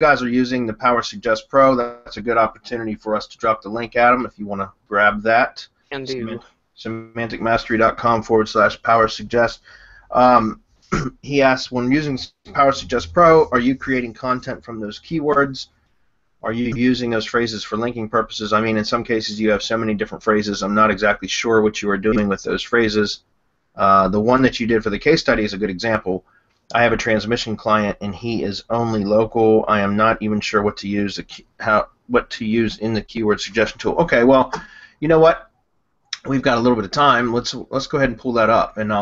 guys are using the Power Suggest Pro, that's a good opportunity for us to drop the link at them if you want to grab that. Can do. Semanticmastery.com/Power Suggest. He asks, when using Power Suggest Pro, are you creating content from those keywords? Are you using those phrases for linking purposes? I mean, in some cases you have so many different phrases, I'm not exactly sure what you are doing with those phrases. The one that you did for the case study is a good example. I have a transmission client, and he is only local. I am not even sure what to use what to use in the keyword suggestion tool. Okay, well, you know what? We've got a little bit of time. Let's go ahead and pull that up, and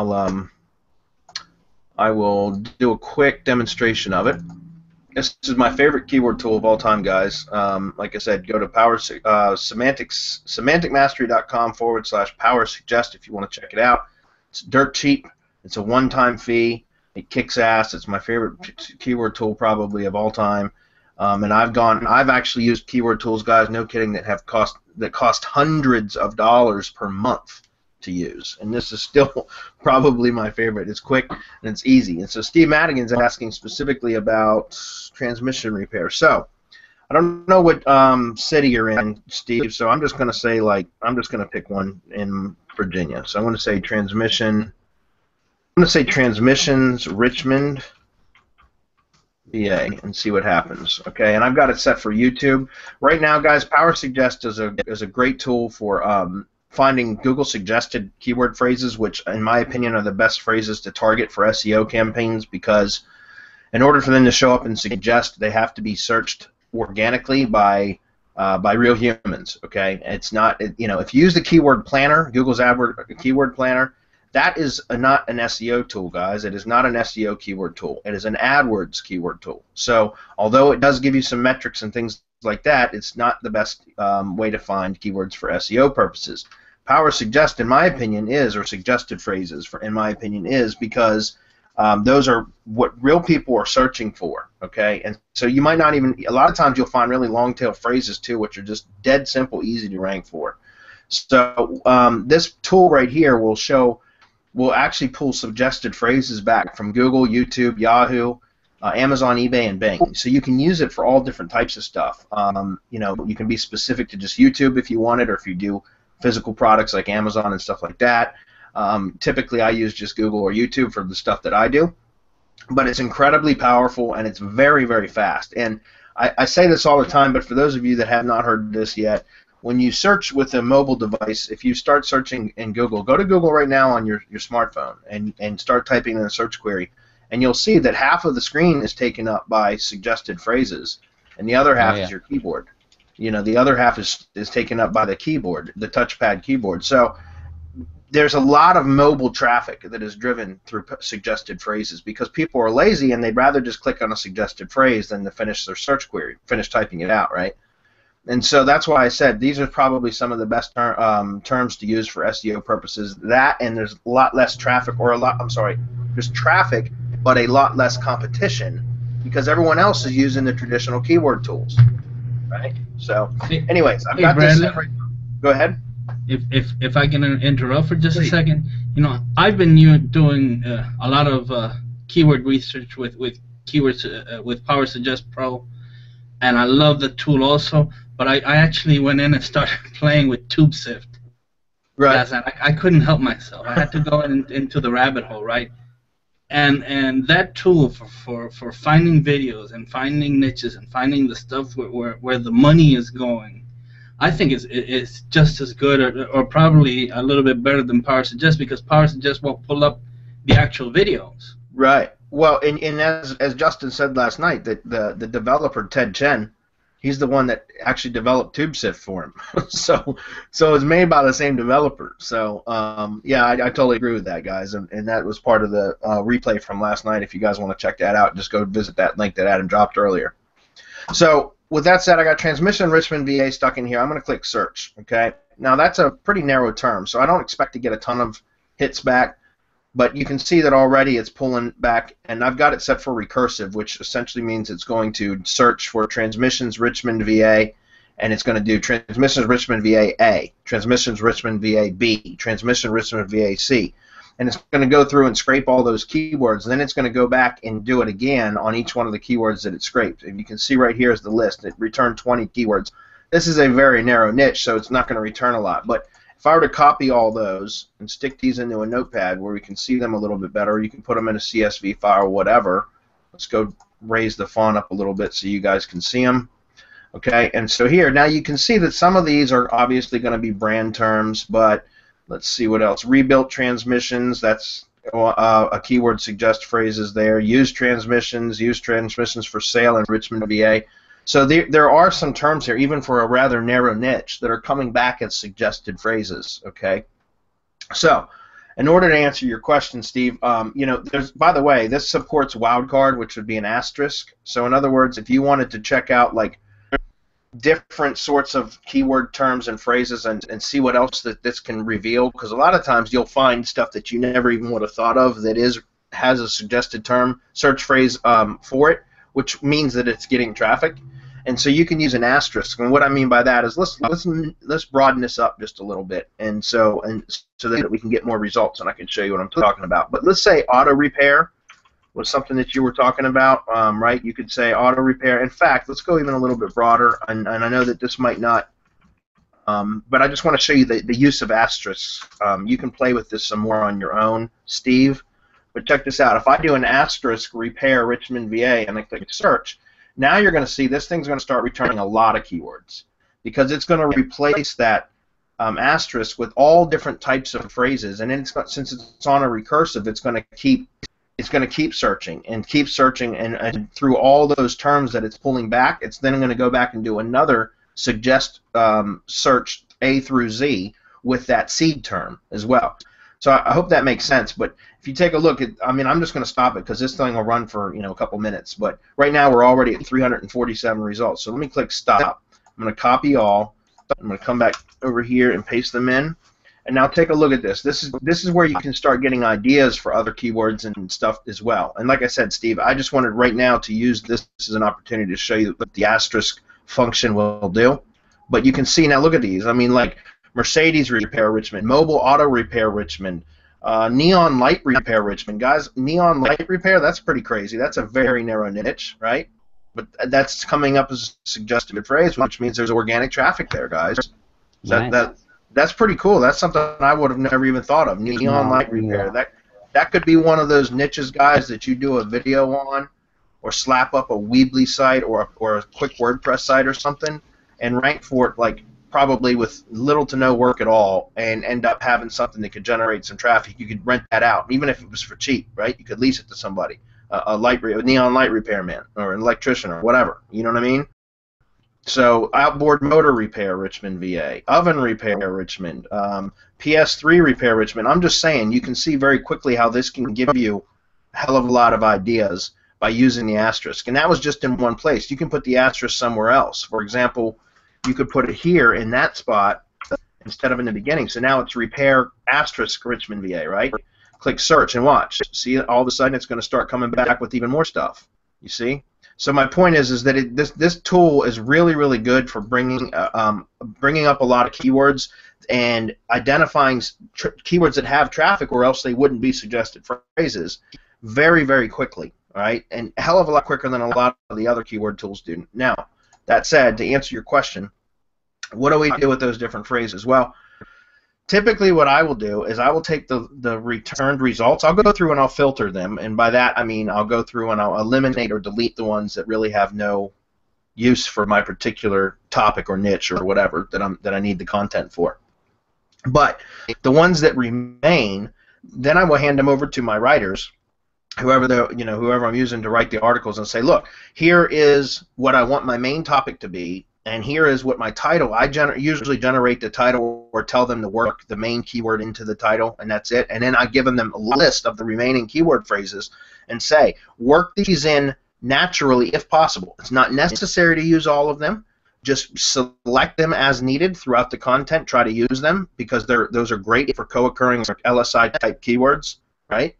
I will do a quick demonstration of it. This is my favorite keyword tool of all time, guys. Like I said, go to semanticmastery.com/Power Suggest if you want to check it out. It's dirt cheap. It's a one-time fee. It kicks ass. It's my favorite keyword tool probably of all time. And I've actually used keyword tools, guys, no kidding, that cost hundreds of dollars per month to use. And this is still probably my favorite. It's quick and it's easy. And so Steve Madigan's asking specifically about transmission repair. So I don't know what city you're in, Steve, so I'm just going to say, I'm just going to pick one in Virginia. So I'm going to say transmissions Richmond, VA, and see what happens. Okay, and I've got it set for YouTube. Right now, guys, Power Suggest is a great tool for finding Google suggested keyword phrases, which in my opinion are the best phrases to target for SEO campaigns, because in order for them to show up and suggest, they have to be searched organically by real humans. Okay, it's not, if you use the keyword planner, Google's AdWords keyword planner, that is not an SEO tool, guys. It is not an SEO keyword tool. It is an AdWords keyword tool. So although it does give you some metrics and things like that, it's not the best way to find keywords for SEO purposes. Power Suggest, in my opinion, or suggested phrases, in my opinion, is because those are what real people are searching for. Okay, and so you might not even, a lot of times you'll find really long tail phrases too, which are just dead simple, easy to rank for. So this tool right here will actually pull suggested phrases back from Google, YouTube, Yahoo, Amazon, eBay, and Bing. So you can use it for all different types of stuff. You can be specific to just YouTube if you want it, or if you do physical products like Amazon and stuff like that. Typically, I use just Google or YouTube for the stuff that I do. But it's incredibly powerful, and it's very, very fast. And I say this all the time, but for those of you that have not heard this yet, when you search with a mobile device, if you start searching in Google, go to Google right now on your smartphone and start typing in a search query, and you'll see that half of the screen is taken up by suggested phrases, and the other half is your keyboard. The other half is taken up by the keyboard, the touchpad keyboard. So there's a lot of mobile traffic that is driven through suggested phrases because people are lazy and they'd rather just click on a suggested phrase than to finish their search query, finish typing it out, right? And so that's why I said these are probably some of the best terms to use for SEO purposes. That, and there's a lot less traffic, there's traffic, but a lot less competition because everyone else is using the traditional keyword tools, right? So, anyways, I've got this. Go ahead. If I can interrupt for just a second, I've been doing a lot of keyword research with keywords with Power Suggest Pro, and I love the tool also. But I actually went in and started playing with TubeSift. Right. I couldn't help myself. I had to go into the rabbit hole, right? And that tool for finding videos and finding niches and finding the stuff where the money is going, I think it's just as good or probably a little bit better than Power Suggest, because Power Suggest won't pull up the actual videos. Right. Well, and as Justin said last night, that the developer Ted Chen, he's the one that actually developed TubeSift for him. so it's made by the same developer. So yeah, I totally agree with that, guys, and that was part of the replay from last night. If you guys want to check that out, just go visit that link that Adam dropped earlier. So with that said, I got transmission Richmond, VA stuck in here. I'm going to click search. Okay. Now that's a pretty narrow term, so I don't expect to get a ton of hits back. But you can see that already it's pulling back, and I've got it set for recursive, which essentially means it's going to search for transmissions Richmond VA, and it's going to do transmissions Richmond VA A, transmissions Richmond VA B, transmission Richmond VA C. and it's going to go through and scrape all those keywords. Then it's going to go back and do it again on each one of the keywords that it scraped. And you can see right here is the list. It returned 20 keywords. This is a very narrow niche, so it's not going to return a lot. But if I were to copy all those and stick these into a notepad where we can see them a little bit better, you can put them in a CSV file or whatever. Let's go raise the font up a little bit so you guys can see them. Okay, and so here, now you can see that some of these are obviously going to be brand terms, but let's see what else. Rebuilt transmissions, that's a keyword suggest phrases there. Used transmissions for sale in Richmond, VA. So there are some terms here, even for a rather narrow niche, that are coming back as suggested phrases, okay? So, in order to answer your question, Steve, there's, by the way, this supports wildcard, which would be an asterisk. So, in other words, if you wanted to check out, like, different sorts of keyword terms and phrases and see what else that this can reveal, because a lot of times you'll find stuff that you never even would have thought of that has a suggested term, search phrase for it, which means that it's getting traffic. And so you can use an asterisk, and what I mean by that is let's broaden this up just a little bit, and so that we can get more results, and I can show you what I'm talking about. But let's say auto repair was something that you were talking about, right? You could say auto repair. In fact, let's go even a little bit broader, and I know that this might not, but I just want to show you the use of asterisks. You can play with this some more on your own, Steve. But check this out. If I do an asterisk repair Richmond, VA, and I click search, now you're going to see this thing's going to start returning a lot of keywords because it's going to replace that asterisk with all different types of phrases, and then since it's on a recursive, it's going to keep searching and through all those terms that it's pulling back, it's then going to go back and do another suggest search A through Z with that seed term as well. So I hope that makes sense. But if you take a look at, I'm just going to stop it because this thing will run for a couple minutes. But right now we're already at 347 results. So let me click stop. I'm going to copy all. I'm going to come back over here and paste them in. And now take a look at this. This is where you can start getting ideas for other keywords and stuff as well. And like I said, Steve, I just wanted right now to use this as an opportunity to show you what the asterisk function will do. But you can see now, look at these. Like Mercedes repair Richmond, mobile auto repair Richmond, neon light repair Richmond. Guys, neon light repair, that's pretty crazy. That's a very narrow niche, right? But that's coming up as a suggested phrase, which means there's organic traffic there, guys. Nice. That's pretty cool. That's something I would have never even thought of. Neon light repair. That could be one of those niches, guys, that you do a video on, or slap up a Weebly site or a quick WordPress site or something, and rank for it like probably with little to no work at all, and end up having something that could generate some traffic. You could rent that out, even if it was for cheap, right? You could lease it to somebody, a neon light repairman or an electrician or whatever. You know what I mean? So outboard motor repair Richmond, VA, oven repair Richmond, PS3 repair Richmond. I'm just saying, you can see very quickly how this can give you a hell of a lot of ideas by using the asterisk. And that was just in one place. You can put the asterisk somewhere else. For example, you could put it here in that spot instead of in the beginning. So now it's repair asterisk Richmond, VA, right? Click search and watch. See, all of a sudden it's going to start coming back with even more stuff. You see? So my point is that this tool is really, really good for bringing up a lot of keywords and identifying keywords that have traffic, or else they wouldn't be suggested phrases, very, very quickly. All right, and a hell of a lot quicker than a lot of the other keyword tools do. Now, that said, to answer your question, what do we do with those different phrases? Well, typically what I will do is I will take the returned results. I'll go through and I'll filter them, and by that I mean I'll go through and I'll eliminate or delete the ones that really have no use for my particular topic or niche or whatever that I need the content for. But the ones that remain, then I will hand them over to my writers, whoever I'm using to write the articles, and say, look, here is what I want my main topic to be, and here is what my title. I usually generate the title or tell them to work the main keyword into the title, and that's it. And then I give them a list of the remaining keyword phrases and say, work these in naturally if possible. It's not necessary to use all of them. Just select them as needed throughout the content. Try to use them because those are great for co-occurring or LSI type keywords, right?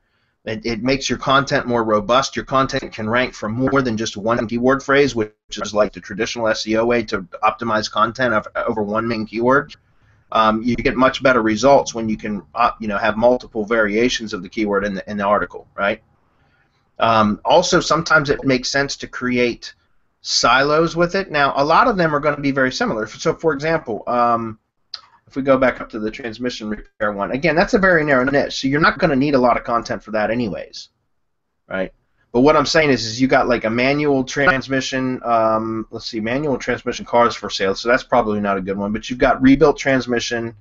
It makes your content more robust. Your content can rank for more than just one keyword phrase, which is like the traditional SEO way to optimize content over one main keyword. You get much better results when you can have multiple variations of the keyword in the article, right? Also, sometimes it makes sense to create silos with it. Now, a lot of them are going to be very similar. So, for example, if we go back up to the transmission repair one, again, that's a very narrow niche, so you're not going to need a lot of content for that anyways, right? But what I'm saying is you got like a manual transmission, let's see, manual transmission cars for sale, so that's probably not a good one, but you've got rebuilt transmission,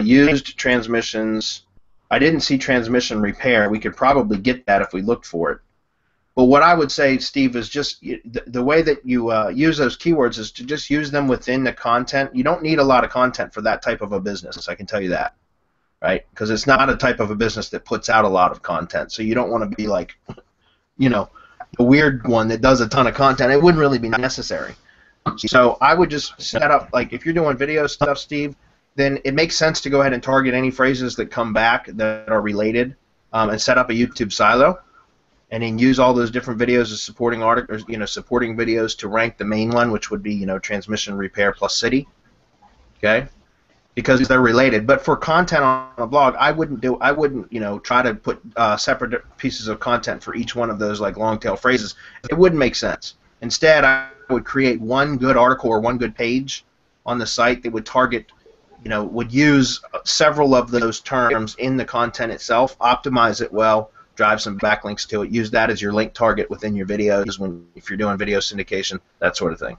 used transmissions. I didn't see transmission repair. We could probably get that if we looked for it. But what I would say, Steve, is just the way that you use those keywords is to just use them within the content. You don't need a lot of content for that type of a business, I can tell you that, right? Because it's not a type of a business that puts out a lot of content. So you don't want to be like, the weird one that does a ton of content. It wouldn't really be necessary. So I would just set up, like if you're doing video stuff, Steve, then it makes sense to go ahead and target any phrases that come back that are related and set up a YouTube silo. And then use all those different videos as supporting articles, supporting videos to rank the main one, which would be, transmission repair plus city, okay? Because they're related. But for content on a blog, I wouldn't, try to put separate pieces of content for each one of those like long tail phrases. It wouldn't make sense. Instead, I would create one good article or one good page on the site that would target, would use several of those terms in the content itself, optimize it well, drive some backlinks to it, use that as your link target within your videos if you're doing video syndication, that sort of thing.